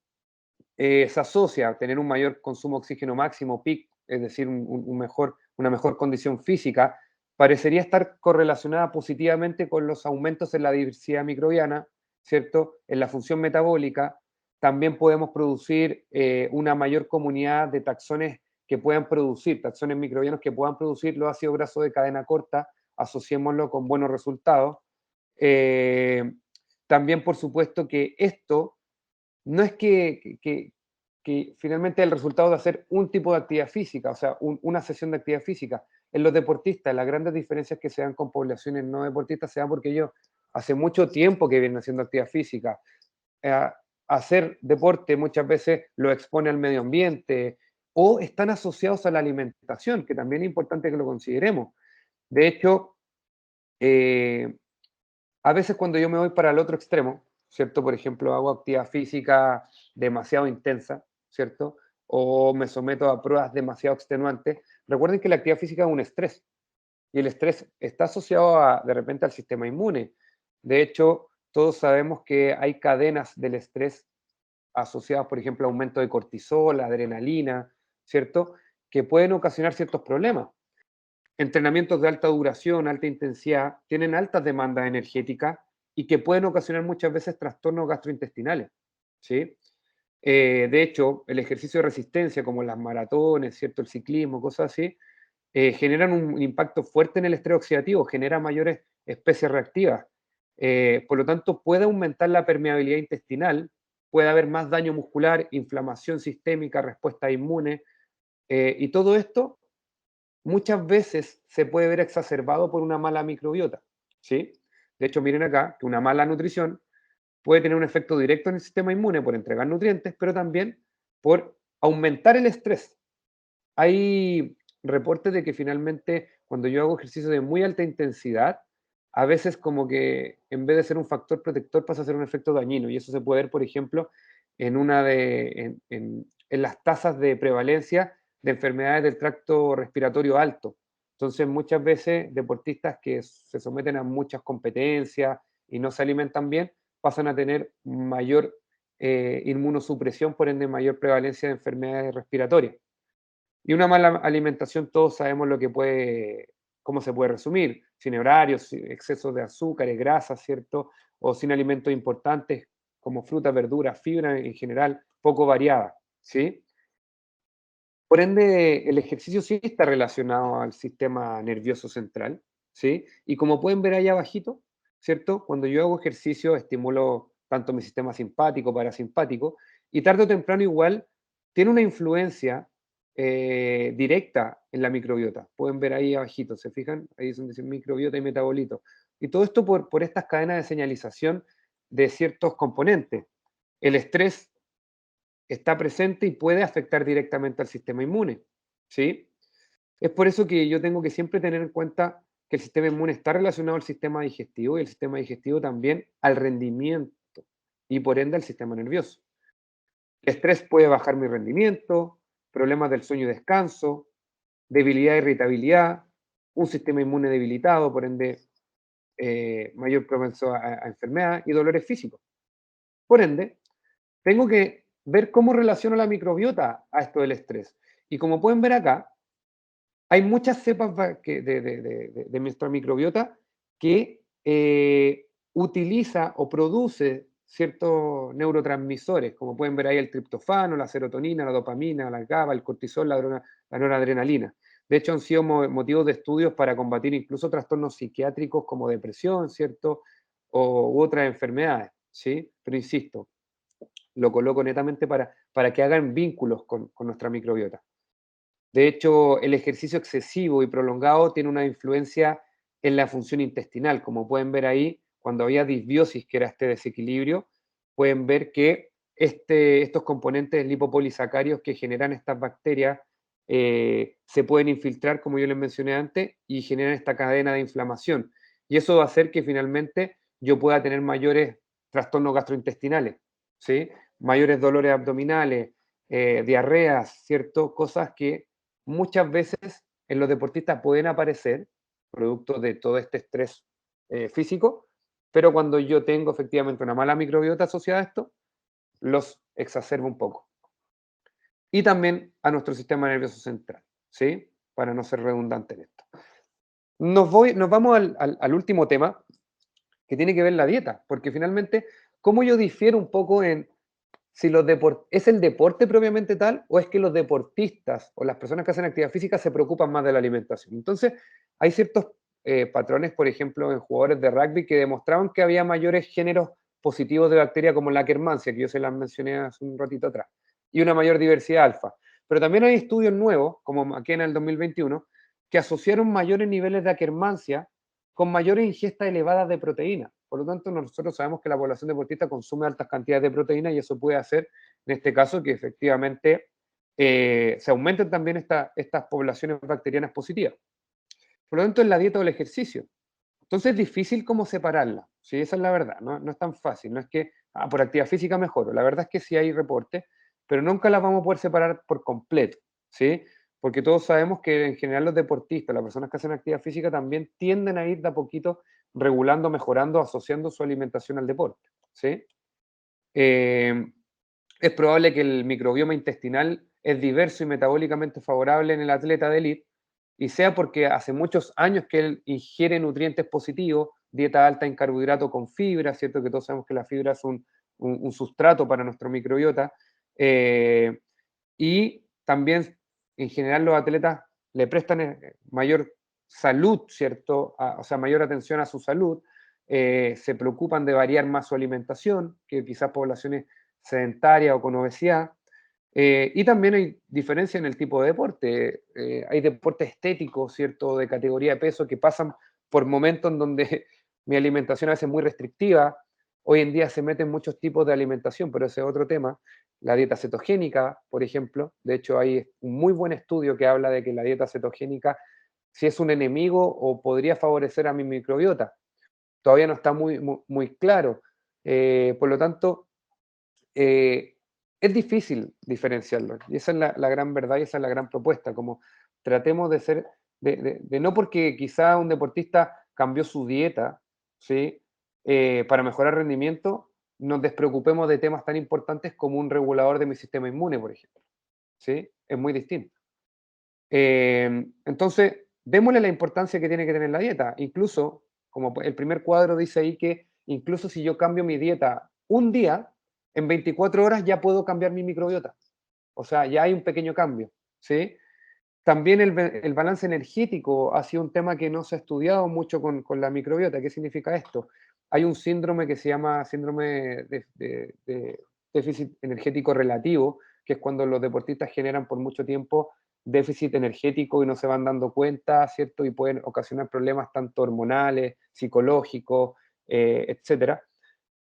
se asocia a tener un mayor consumo de oxígeno máximo, PIC, es decir, una mejor condición física, parecería estar correlacionada positivamente con los aumentos en la diversidad microbiana, ¿cierto? En la función metabólica. También podemos producir una mayor comunidad de taxones que puedan producir, taxones microbianos que puedan producir los ácidos grasos de cadena corta, asociémoslo con buenos resultados. Eh, También, por supuesto, que esto no es que finalmente el resultado de hacer un tipo de actividad física, o sea, una sesión de actividad física. En los deportistas, las grandes diferencias que se dan con poblaciones no deportistas se dan porque ellos hace mucho tiempo que vienen haciendo actividad física. Eh, Hacer deporte muchas veces lo expone al medio ambiente o están asociados a la alimentación, que también es importante que lo consideremos. De hecho, eh, a veces cuando yo me voy para el otro extremo, ¿cierto? Por ejemplo, hago actividad física demasiado intensa, ¿cierto? O me someto a pruebas demasiado extenuantes. Recuerden que la actividad física es un estrés y el estrés está asociado de repente al sistema inmune. De hecho, todos sabemos que hay cadenas del estrés asociadas, por ejemplo, a aumento de cortisol, adrenalina, ¿cierto? Que pueden ocasionar ciertos problemas. Entrenamientos de alta duración, alta intensidad, tienen altas demandas energéticas y que pueden ocasionar muchas veces trastornos gastrointestinales, ¿sí? De hecho, el ejercicio de resistencia, como las maratones, ¿cierto? El ciclismo, cosas así, generan un impacto fuerte en el estrés oxidativo, genera mayores especies reactivas. Por lo tanto, puede aumentar la permeabilidad intestinal, puede haber más daño muscular, inflamación sistémica, respuesta inmune, y todo esto muchas veces se puede ver exacerbado por una mala microbiota, ¿sí? De hecho, miren acá que una mala nutrición puede tener un efecto directo en el sistema inmune por entregar nutrientes, pero también por aumentar el estrés. Hay reportes de que finalmente cuando yo hago ejercicio de muy alta intensidad, a veces como que en vez de ser un factor protector pasa a ser un efecto dañino y eso se puede ver, por ejemplo, en las tasas de prevalencia de enfermedades del tracto respiratorio alto. Entonces, muchas veces deportistas que se someten a muchas competencias y no se alimentan bien, pasan a tener mayor inmunosupresión, por ende mayor prevalencia de enfermedades respiratorias. Y una mala alimentación, todos sabemos cómo se puede resumir, sin horarios, excesos de azúcares, grasas, ¿cierto? O sin alimentos importantes como frutas, verduras, fibra en general, poco variada, ¿sí? Por ende, el ejercicio sí está relacionado al sistema nervioso central, ¿sí? Y como pueden ver ahí abajito, ¿cierto? Cuando yo hago ejercicio, estimulo tanto mi sistema simpático, parasimpático, y tarde o temprano igual tiene una influencia directa en la microbiota. Pueden ver ahí abajito, ¿se fijan? Ahí es donde dice microbiota y metabolito. Y todo esto por estas cadenas de señalización de ciertos componentes. El estrés está presente y puede afectar directamente al sistema inmune, ¿sí? Es por eso que yo tengo que siempre tener en cuenta que el sistema inmune está relacionado al sistema digestivo y el sistema digestivo también al rendimiento y por ende al sistema nervioso. El estrés puede bajar mi rendimiento, problemas del sueño y descanso, debilidad e irritabilidad, un sistema inmune debilitado, por ende mayor propenso a enfermedad y dolores físicos. Por ende, tengo que ver cómo relaciono la microbiota a esto del estrés. Y como pueden ver acá, hay muchas cepas de nuestra microbiota que utiliza o produce ciertos neurotransmisores, como pueden ver ahí el triptofano, la serotonina, la dopamina, la GABA, el cortisol, la noradrenalina. De hecho, han sido motivos de estudios para combatir incluso trastornos psiquiátricos como depresión, ¿cierto? U otras enfermedades, ¿sí? Pero insisto, lo coloco netamente para que hagan vínculos con nuestra microbiota. De hecho, el ejercicio excesivo y prolongado tiene una influencia en la función intestinal. Como pueden ver ahí, cuando había disbiosis, que era este desequilibrio, pueden ver que estos componentes lipopolisacarios que generan estas bacterias se pueden infiltrar, como yo les mencioné antes, y generan esta cadena de inflamación. Y eso va a hacer que finalmente yo pueda tener mayores trastornos gastrointestinales, ¿sí? Mayores dolores abdominales, diarreas, ¿cierto? Cosas que muchas veces en los deportistas pueden aparecer producto de todo este estrés físico, pero cuando yo tengo efectivamente una mala microbiota asociada a esto, los exacerbo un poco. Y también a nuestro sistema nervioso central, ¿sí? Para no ser redundante en esto. Nos vamos al último tema, que tiene que ver la dieta, porque finalmente, ¿cómo yo difiero un poco en si es el deporte propiamente tal o es que los deportistas o las personas que hacen actividad física se preocupan más de la alimentación? Entonces, hay ciertos patrones, por ejemplo, en jugadores de rugby que demostraban que había mayores géneros positivos de bacteria como la Akkermansia, que yo se las mencioné hace un ratito atrás, y una mayor diversidad alfa. Pero también hay estudios nuevos, como McKenna en el 2021, que asociaron mayores niveles de Akkermansia con mayores ingestas elevadas de proteína. Por lo tanto, nosotros sabemos que la población deportista consume altas cantidades de proteína y eso puede hacer, en este caso, que efectivamente se aumenten también estas poblaciones bacterianas positivas. Por lo tanto, es la dieta o el ejercicio. Entonces es difícil cómo separarla, ¿sí? Esa es la verdad, no es tan fácil, no es que por actividad física mejoro, la verdad es que sí hay reportes, pero nunca las vamos a poder separar por completo, ¿sí? Porque todos sabemos que en general los deportistas, las personas que hacen actividad física también tienden a ir de a poquito regulando, mejorando, asociando su alimentación al deporte, ¿sí? Eh, es probable que el microbioma intestinal es diverso y metabólicamente favorable en el atleta de élite, y sea porque hace muchos años que él ingiere nutrientes positivos, dieta alta en carbohidrato con fibra, ¿cierto? Que todos sabemos que la fibra es un sustrato para nuestro microbiota, eh, y también en general los atletas le prestan mayor salud, ¿cierto? O sea, mayor atención a su salud, se preocupan de variar más su alimentación, que quizás poblaciones sedentarias o con obesidad, y también hay diferencia en el tipo de deporte. Hay deportes estéticos, ¿cierto? De categoría de peso que pasan por momentos en donde mi alimentación a veces es muy restrictiva. Hoy en día se meten muchos tipos de alimentación, pero ese es otro tema. La dieta cetogénica, por ejemplo. De hecho, hay un muy buen estudio que habla de que la dieta cetogénica, si es un enemigo o podría favorecer a mi microbiota. Todavía no está muy claro. Por lo tanto, eh, es difícil diferenciarlo. Y esa es la gran verdad y esa es la gran propuesta, como tratemos de ser, de no porque quizá un deportista cambió su dieta, ¿sí? Para mejorar rendimiento, nos despreocupemos de temas tan importantes como un regulador de mi sistema inmune, por ejemplo, ¿sí? Es muy distinto. Entonces, démosle la importancia que tiene que tener la dieta. Incluso, como el primer cuadro dice ahí que incluso si yo cambio mi dieta un día, en 24 horas ya puedo cambiar mi microbiota. O sea, ya hay un pequeño cambio, ¿sí? También el balance energético ha sido un tema que no se ha estudiado mucho con la microbiota. ¿Qué significa esto? Hay un síndrome que se llama síndrome de déficit energético relativo, que es cuando los deportistas generan por mucho tiempo déficit energético y no se van dando cuenta, ¿cierto? Y pueden ocasionar problemas tanto hormonales, psicológicos, etcétera.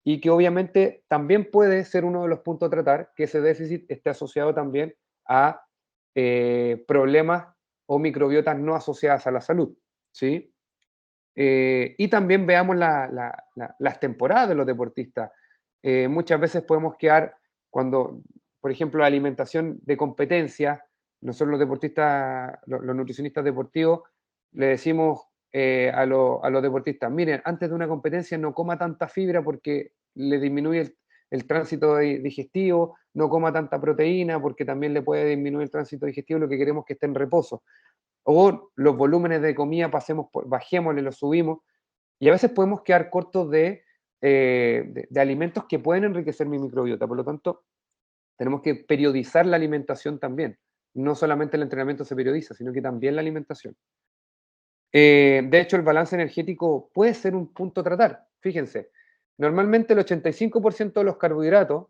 Y que obviamente también puede ser uno de los puntos a tratar, que ese déficit esté asociado también a problemas o microbiotas no asociadas a la salud, ¿sí? Y también veamos las temporadas de los deportistas. Muchas veces podemos quedar cuando, por ejemplo, la alimentación de competencia, nosotros los deportistas, los nutricionistas deportivos, le decimos a los deportistas, miren, antes de una competencia no coma tanta fibra porque le disminuye el tránsito digestivo, no coma tanta proteína porque también le puede disminuir el tránsito digestivo, lo que queremos es que esté en reposo. O los volúmenes de comida bajémosle, los subimos, y a veces podemos quedar cortos de alimentos que pueden enriquecer mi microbiota. Por lo tanto, tenemos que periodizar la alimentación también. No solamente el entrenamiento se periodiza, sino que también la alimentación. De hecho, el balance energético puede ser un punto a tratar. Fíjense, normalmente el 85% de los carbohidratos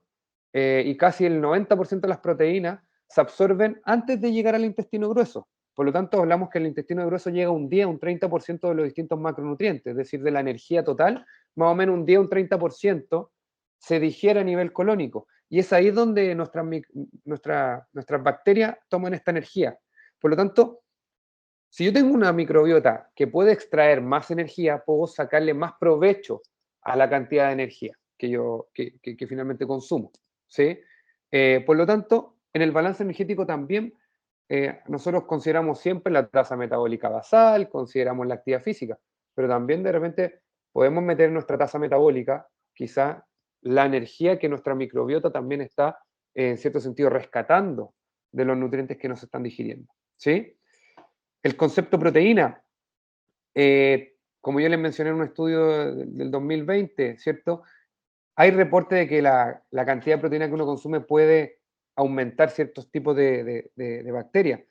y casi el 90% de las proteínas se absorben antes de llegar al intestino grueso. Por lo tanto, hablamos que el intestino grueso llega un día, un 30% de los distintos macronutrientes, es decir, de la energía total, más o menos un día, un 30% se digiere a nivel colónico. Y es ahí donde nuestras bacterias toman esta energía. Por lo tanto, si yo tengo una microbiota que puede extraer más energía, puedo sacarle más provecho a la cantidad de energía que finalmente consumo, ¿sí? Por lo tanto, en el balance energético también nosotros consideramos siempre la tasa metabólica basal, consideramos la actividad física, pero también de repente podemos meter en nuestra tasa metabólica quizá la energía que nuestra microbiota también está, en cierto sentido, rescatando de los nutrientes que nos están digiriendo, ¿sí? El concepto proteína, como yo les mencioné en un estudio del 2020, ¿cierto? Hay reporte de que la cantidad de proteína que uno consume puede aumentar ciertos tipos de bacterias,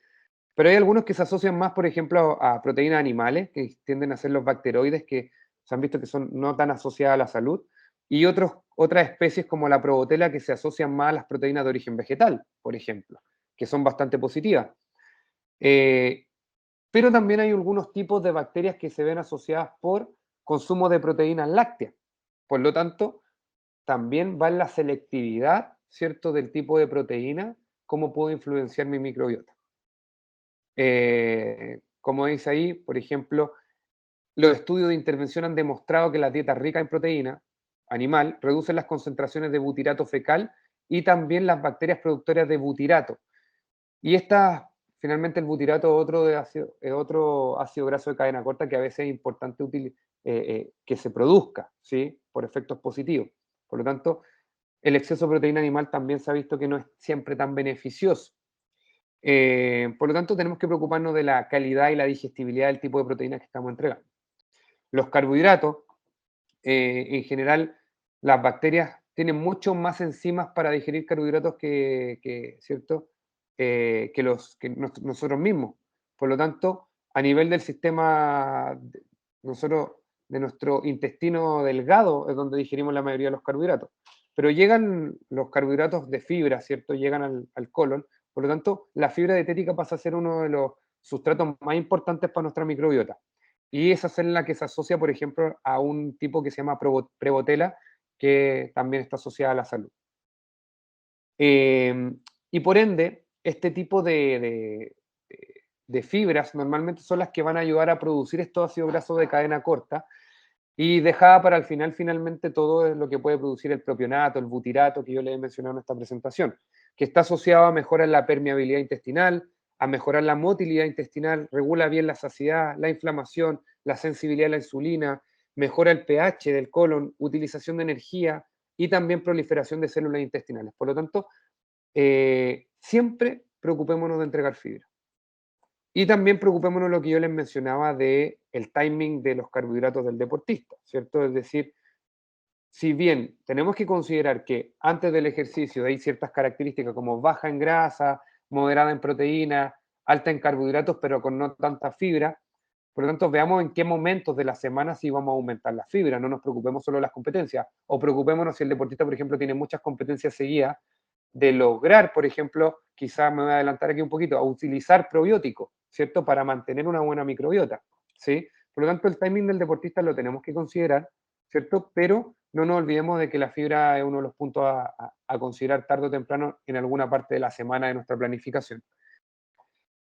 pero hay algunos que se asocian más, por ejemplo, a proteínas animales, que tienden a ser los bacteroides, que se han visto que son no tan asociadas a la salud, y otras especies como la probotela que se asocian más a las proteínas de origen vegetal, por ejemplo, que son bastante positivas. Eh, pero también hay algunos tipos de bacterias que se ven asociadas por consumo de proteínas lácteas. Por lo tanto, también va en la selectividad, ¿cierto?, del tipo de proteína, cómo puedo influenciar mi microbiota. Como dice ahí, por ejemplo, los estudios de intervención han demostrado que las dietas ricas en proteína animal reducen las concentraciones de butirato fecal y también las bacterias productoras de butirato. Y finalmente el butirato es otro ácido graso de cadena corta que a veces es importante que se produzca, ¿sí? Por efectos positivos. Por lo tanto, el exceso de proteína animal también se ha visto que no es siempre tan beneficioso. Por lo tanto, tenemos que preocuparnos de la calidad y la digestibilidad del tipo de proteína que estamos entregando. Los carbohidratos, en general, las bacterias tienen mucho más enzimas para digerir carbohidratos ¿cierto? Nosotros mismos. Por lo tanto, a nivel del sistema, de nuestro intestino delgado, es donde digerimos la mayoría de los carbohidratos. Pero llegan los carbohidratos de fibra, ¿cierto? Llegan al colon. Por lo tanto, la fibra dietética pasa a ser uno de los sustratos más importantes para nuestra microbiota. Y esa es la que se asocia, por ejemplo, a un tipo que se llama Prevotella, que también está asociada a la salud. Y por ende, este tipo de fibras normalmente son las que van a ayudar a producir estos ácidos grasos de cadena corta y dejada para el final, finalmente, todo lo que puede producir el propionato, el butirato, que yo les he mencionado en esta presentación, que está asociado a mejorar la permeabilidad intestinal, a mejorar la motilidad intestinal, regula bien la saciedad, la inflamación, la sensibilidad a la insulina, mejora el pH del colon, utilización de energía y también proliferación de células intestinales. Por lo tanto, siempre preocupémonos de entregar fibra. Y también preocupémonos de lo que yo les mencionaba de el timing de los carbohidratos del deportista, ¿cierto? Es decir, si bien tenemos que considerar que antes del ejercicio hay ciertas características como baja en grasa, moderada en proteína, alta en carbohidratos, pero con no tanta fibra, por lo tanto, veamos en qué momentos de la semana sí vamos a aumentar la fibra, no nos preocupemos solo de las competencias, o preocupémonos si el deportista, por ejemplo, tiene muchas competencias seguidas, de lograr, por ejemplo, quizás me voy a adelantar aquí un poquito, a utilizar probióticos, ¿cierto? Para mantener una buena microbiota, ¿sí? Por lo tanto, el timing del deportista lo tenemos que considerar, ¿cierto? Pero no nos olvidemos de que la fibra es uno de los puntos a considerar tarde o temprano en alguna parte de la semana de nuestra planificación.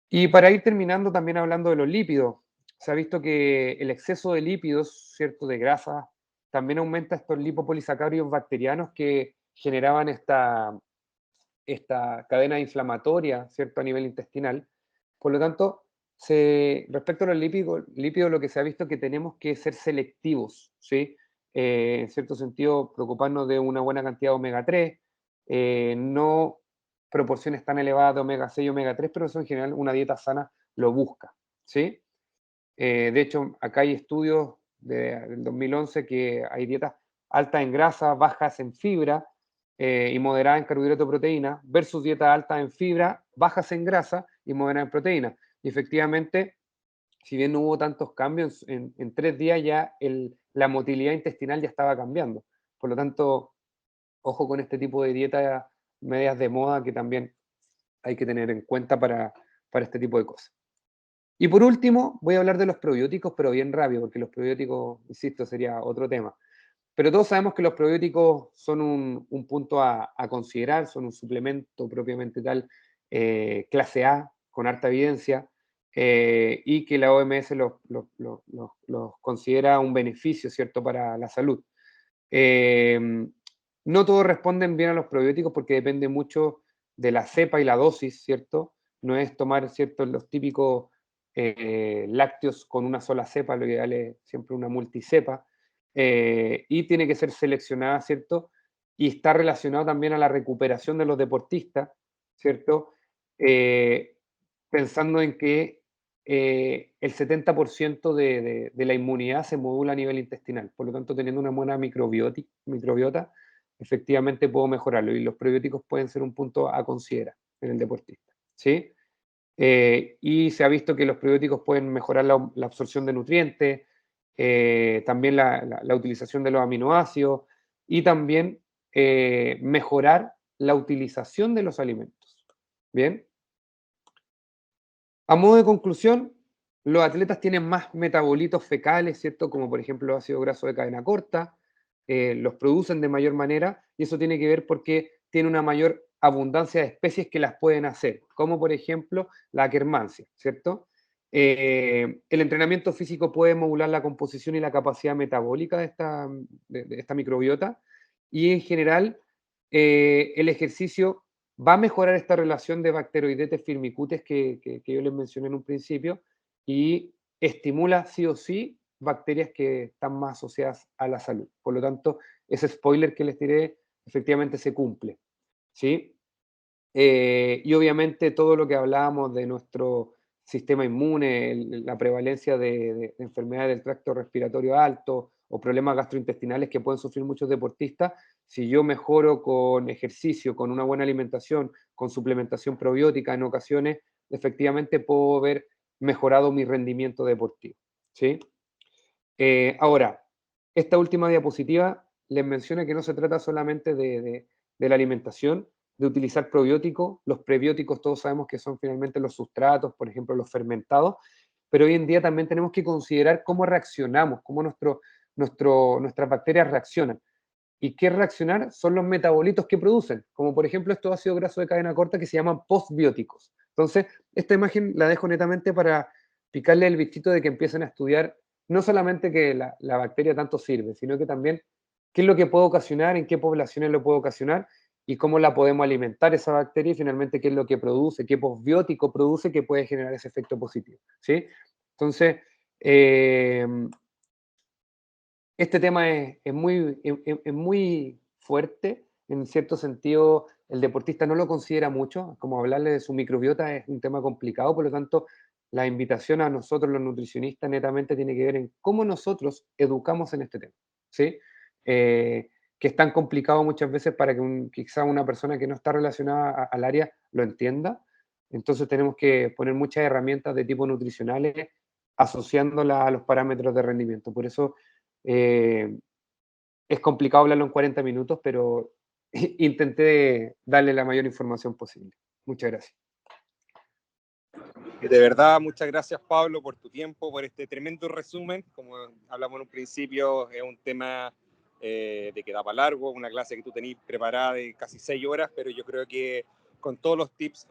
Y para ir terminando, también hablando de los lípidos, se ha visto que el exceso de lípidos, ¿cierto? De grasa, también aumenta estos lipopolisacáridos bacterianos que generaban esta cadena inflamatoria, ¿cierto? A nivel intestinal. Por lo tanto, respecto a los lípidos, lo que se ha visto es que tenemos que ser selectivos, ¿sí? En cierto sentido, preocuparnos de una buena cantidad de omega 3, no proporciones tan elevadas de omega 6 y omega 3, pero eso en general una dieta sana lo busca, ¿sí? De hecho, acá hay estudios del 2011 que hay dietas altas en grasa, bajas en fibra y moderadas en carbohidrato y proteína, versus dietas altas en fibra, bajas en grasa y moderadas en proteína. Y efectivamente, si bien no hubo tantos cambios, en 3 días ya la motilidad intestinal ya estaba cambiando. Por lo tanto, ojo con este tipo de dietas medias de moda que también hay que tener en cuenta para este tipo de cosas. Y por último, voy a hablar de los probióticos, pero bien rápido, porque los probióticos, insisto, sería otro tema. Pero todos sabemos que los probióticos son un punto a considerar, son un suplemento propiamente tal, clase A, con harta evidencia, y que la OMS los considera un beneficio, ¿cierto?, para la salud. Eh, no todos responden bien a los probióticos porque depende mucho de la cepa y la dosis, ¿cierto? No es tomar, ¿cierto?, los típicos lácteos con una sola cepa, lo ideal es siempre una multicepa, y tiene que ser seleccionada, ¿cierto? Y está relacionado también a la recuperación de los deportistas, ¿cierto? Eh, pensando en que el 70% de la inmunidad se modula a nivel intestinal. Por lo tanto, teniendo una buena microbiota, efectivamente puedo mejorarlo. Y los probióticos pueden ser un punto a considerar en el deportista. ¿Sí? Y se ha visto que los probióticos pueden mejorar la absorción de nutrientes, también la utilización de los aminoácidos y también mejorar la utilización de los alimentos. Bien. A modo de conclusión, los atletas tienen más metabolitos fecales, ¿cierto? Como por ejemplo el ácido graso de cadena corta, los producen de mayor manera y eso tiene que ver porque tiene una mayor abundancia de especies que las pueden hacer, como por ejemplo la Akkermansia, ¿cierto? El entrenamiento físico puede modular la composición y la capacidad metabólica de esta microbiota y en general el ejercicio va a mejorar esta relación de bacteroidetes firmicutes que yo les mencioné en un principio y estimula sí o sí bacterias que están más asociadas a la salud. Por lo tanto, ese spoiler que les tiré efectivamente se cumple, ¿sí? Y obviamente todo lo que hablábamos de nuestro sistema inmune, la prevalencia de enfermedades del tracto respiratorio alto o problemas gastrointestinales que pueden sufrir muchos deportistas, si yo mejoro con ejercicio, con una buena alimentación, con suplementación probiótica en ocasiones, efectivamente puedo ver mejorado mi rendimiento deportivo. ¿Sí? Ahora, esta última diapositiva les menciona que no se trata solamente de la alimentación, de utilizar probióticos. Los prebióticos todos sabemos que son finalmente los sustratos, por ejemplo, los fermentados, pero hoy en día también tenemos que considerar cómo reaccionamos, cómo nuestras bacterias reaccionan. ¿Y qué reaccionar? Son los metabolitos que producen, como por ejemplo estos ácidos grasos de cadena corta que se llaman postbióticos. Entonces, esta imagen la dejo netamente para picarle el bichito de que empiecen a estudiar no solamente que la bacteria tanto sirve, sino que también qué es lo que puede ocasionar, en qué poblaciones lo puede ocasionar y cómo la podemos alimentar esa bacteria y finalmente qué es lo que produce, qué postbiótico produce que puede generar ese efecto positivo. ¿Sí? Entonces, este tema es muy fuerte, en cierto sentido el deportista no lo considera mucho, como hablarle de su microbiota es un tema complicado, por lo tanto la invitación a nosotros los nutricionistas netamente tiene que ver en cómo nosotros educamos en este tema, ¿sí? Que es tan complicado muchas veces para que quizá una persona que no está relacionada al área lo entienda, entonces tenemos que poner muchas herramientas de tipo nutricionales asociándolas a los parámetros de rendimiento, por eso eh, es complicado hablarlo en 40 minutos, pero intenté darle la mayor información posible. Muchas gracias. De verdad, muchas gracias Pablo por tu tiempo, por este tremendo resumen. Como hablamos en un principio, es un tema de que da para largo, una clase que tú tenés preparada de casi 6 horas, pero yo creo que con todos los tips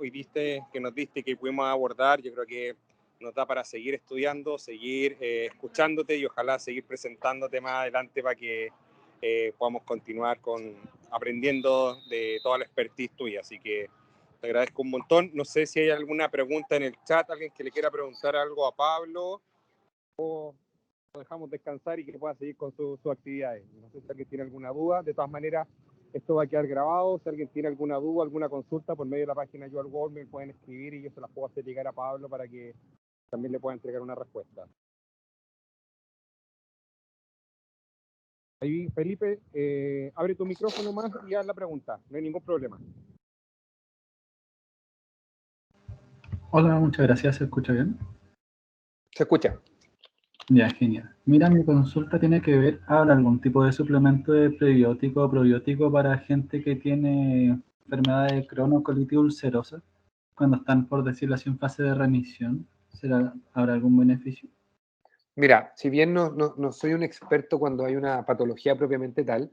que nos diste, que pudimos abordar, yo creo que nos da para seguir estudiando, seguir escuchándote y ojalá seguir presentándote más adelante para que podamos continuar aprendiendo de toda la expertise tuya. Así que te agradezco un montón. No sé si hay alguna pregunta en el chat, alguien que le quiera preguntar algo a Pablo, o lo dejamos descansar y que pueda seguir con sus actividades. No sé si alguien tiene alguna duda. De todas maneras, esto va a quedar grabado. Si alguien tiene alguna duda, alguna consulta, por medio de la página Your Goal me pueden escribir y yo se las puedo hacer llegar a Pablo para que también le pueda entregar una respuesta. Ahí, Felipe, abre tu micrófono más y haz la pregunta, no hay ningún problema. Hola, muchas gracias. ¿Se escucha bien? Se escucha. Ya, genial. Mira, mi consulta tiene que ver, ¿habrá algún tipo de suplemento de prebiótico o probiótico para gente que tiene enfermedad de Crohn o colitis ulcerosa cuando están, por decirlo así, en fase de remisión? ¿Habrá algún beneficio? Mira, si bien no soy un experto cuando hay una patología propiamente tal,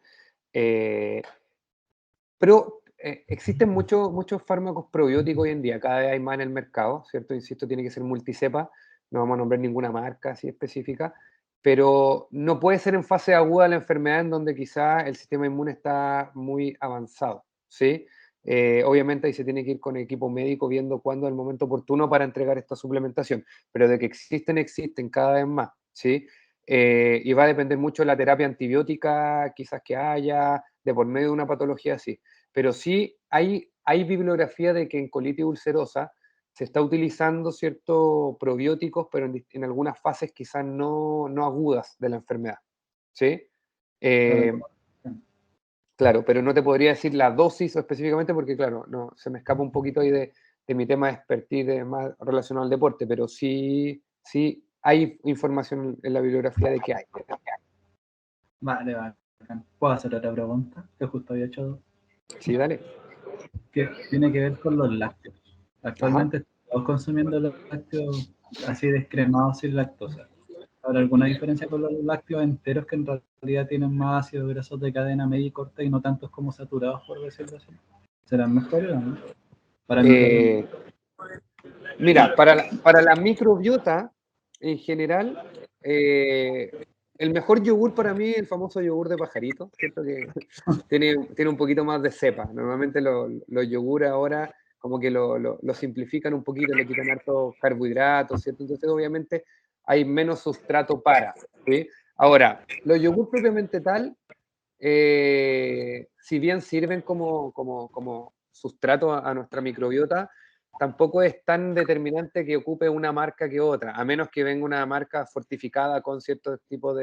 pero existen muchos fármacos probióticos hoy en día, cada vez hay más en el mercado, ¿cierto? Insisto, tiene que ser multicepa, no vamos a nombrar ninguna marca así específica, pero no puede ser en fase aguda la enfermedad en donde quizá el sistema inmune está muy avanzado, ¿sí? Obviamente ahí se tiene que ir con equipo médico viendo cuándo es el momento oportuno para entregar esta suplementación, pero de que existen cada vez más, ¿sí? Y va a depender mucho de la terapia antibiótica quizás que haya, de por medio de una patología así. Pero sí hay bibliografía de que en colitis ulcerosa se está utilizando ciertos probióticos, pero en algunas fases quizás no agudas de la enfermedad, ¿sí? Eh, claro, pero no te podría decir la dosis específicamente porque, claro, no, se me escapa un poquito ahí de mi tema de expertise más relacionado al deporte, pero sí hay información en la bibliografía de que hay. Vale, vale. ¿Puedo hacer otra pregunta? Que justo había hecho, Sí, dale. que tiene que ver con los lácteos. Ajá. Actualmente estamos consumiendo los lácteos así descremados sin lactosa. ¿Habrá alguna diferencia con los lácteos enteros que en realidad tienen más ácidos grasos de cadena media y corta y no tantos como saturados, por decirlo así? ¿Serán mejores o no? Para mi Eh, Mira, para la microbiota en general, el mejor yogur para mí es el famoso yogur de pajarito, ¿cierto? Que tiene un poquito más de cepa. Normalmente los yogur ahora como que lo simplifican un poquito, le quitan hartos carbohidratos, ¿cierto? Entonces obviamente hay menos sustrato para, ¿sí? Ahora, los yogur propiamente tal, si bien sirven como sustrato a nuestra microbiota, tampoco es tan determinante que ocupe una marca que otra, a menos que venga una marca fortificada con cierto tipo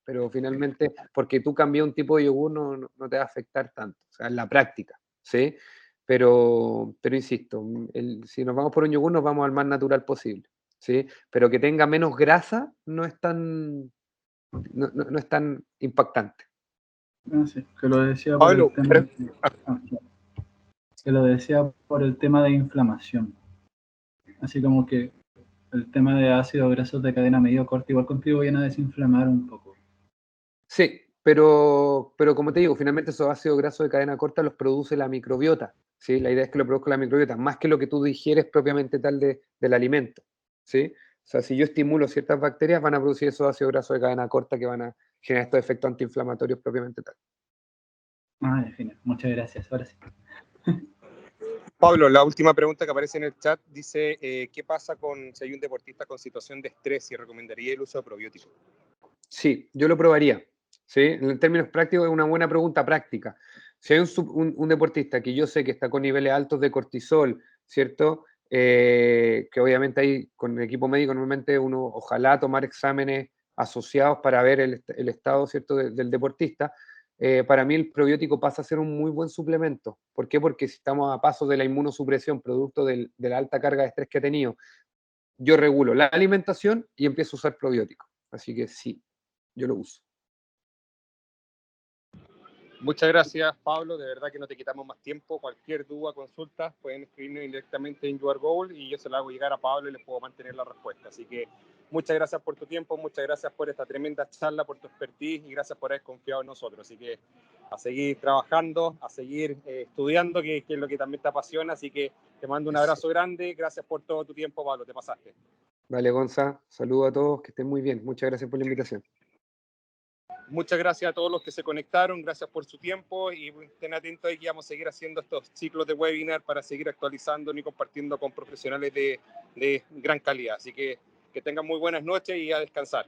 pero finalmente, porque tú cambias un tipo de yogur no te va a afectar tanto, o sea, en la práctica, ¿sí? Pero insisto, si nos vamos por un yogur, nos vamos al más natural posible, ¿sí? Pero que tenga menos grasa no es tan impactante. Sí, que lo decía por el Pablo, tema que lo decía por el tema de inflamación. Así como que el tema de ácidos grasos de cadena medio corta igual contribuyen a desinflamar un poco. Sí, pero como te digo, finalmente esos ácidos grasos de cadena corta los produce la microbiota, ¿sí? La idea es que lo produzca la microbiota, más que lo que tú digieres propiamente tal del alimento, ¿sí? O sea, si yo estimulo ciertas bacterias, van a producir esos ácidos grasos de cadena corta que van a generar estos efectos antiinflamatorios propiamente tal. Ah, ya, genial. Muchas gracias. Ahora sí. Pablo, la última pregunta que aparece en el chat dice, ¿qué pasa si hay un deportista con situación de estrés y recomendaría el uso de probióticos? Sí, yo lo probaría, ¿sí? En términos prácticos es una buena pregunta práctica. Si hay un deportista que yo sé que está con niveles altos de cortisol, ¿cierto? Que obviamente ahí con el equipo médico normalmente uno ojalá tomar exámenes asociados para ver el estado, ¿cierto? Del deportista. Para mí el probiótico pasa a ser un muy buen suplemento. ¿Por qué? Porque si estamos a paso de la inmunosupresión, producto de la alta carga de estrés que ha tenido, yo regulo la alimentación y empiezo a usar probióticos. Así que sí, yo lo uso. Muchas gracias, Pablo. De verdad que no te quitamos más tiempo. Cualquier duda, consulta, pueden escribirme directamente en YourGoal y yo se la hago llegar a Pablo y les puedo mantener la respuesta. Así que muchas gracias por tu tiempo, muchas gracias por esta tremenda charla, por tu expertise y gracias por haber confiado en nosotros. Así que a seguir trabajando, a seguir estudiando, que es lo que también te apasiona. Así que te mando un abrazo grande. Gracias por todo tu tiempo, Pablo. Te pasaste. Vale, Gonza, saludo a todos, que estén muy bien. Muchas gracias por la invitación. Muchas gracias a todos los que se conectaron, gracias por su tiempo y estén atentos ahí que vamos a seguir haciendo estos ciclos de webinar para seguir actualizando y compartiendo con profesionales de gran calidad. Así que tengan muy buenas noches y a descansar.